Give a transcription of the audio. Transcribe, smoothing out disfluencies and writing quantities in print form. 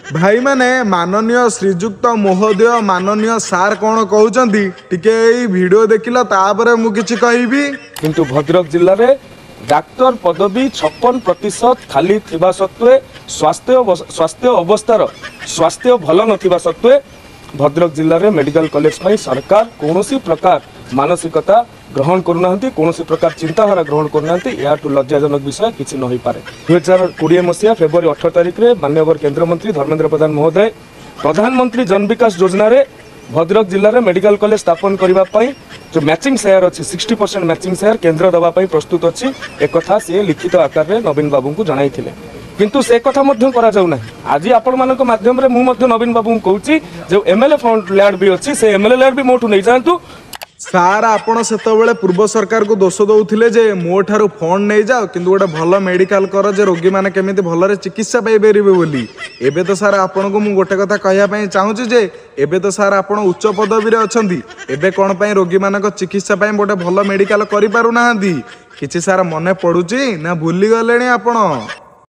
भाई माने माननीय श्रीजुक्त महोदय माननीय सार कौन कहते टिके वीडियो देखिला तापर मु किछि कहबी। किंतु भद्रक जिल्ला रे डाक्तर पदवी 56% खाली थिबा सत्वे स्वास्थ्य भल नथिबा सत्वे भद्रक जिल्ला रे मेडिकल कॉलेज में सरकार कौनसी प्रकार मानसिकता ग्रहण करूना कौनसी प्रकार चिंताधारा ग्रहण करूना या लज्जाजनक विषय किसी न हो पारे। 2020 मसीहा फेब्रुआरी 18 तारिख में माननीय केंद्र मंत्री धर्मेंद्र प्रधान महोदय प्रधानमंत्री जन विकास योजना रे भद्रक जिल्ला रे मेडिकल कॉलेज स्थापन करने जो मैचिंग शेयर अच्छी 60% मैचिंग शेयर केंद्र दवाई प्रस्तुत अच्छी एक कथा सी लिखित आकार में नवीन बाबू को जनाई किंतु से कथा मध्य करा जाउ ना। आज आपण मानक माध्यम रे मु मध्य नवीन बाबू को कहूची जो एमएलए फंड लैंड भी अच्छी से एमएलए लैंड भी मोठू नहीं जातु। सार आपण सेतबेले पूर्व सरकार को दोष दउथिले जे मो ठारू फंड नहीं जाओ किंतु गोटे भल मेडिकल कर जे रोगी माने केमिति भलरे चिकित्सा पाई परिबे बोली। एबे तो सार आपण को मु गोटे कथा कहया पई चाहूची जे एबे तो सार आपण उच्च पदवी रे अछंती एबे कोन पई रोगी मानक चिकित्सा पई गोटे भल मेडिकल करि पारु नाहंती किछि सार मने पडुची ना भूली गलेनी आपण।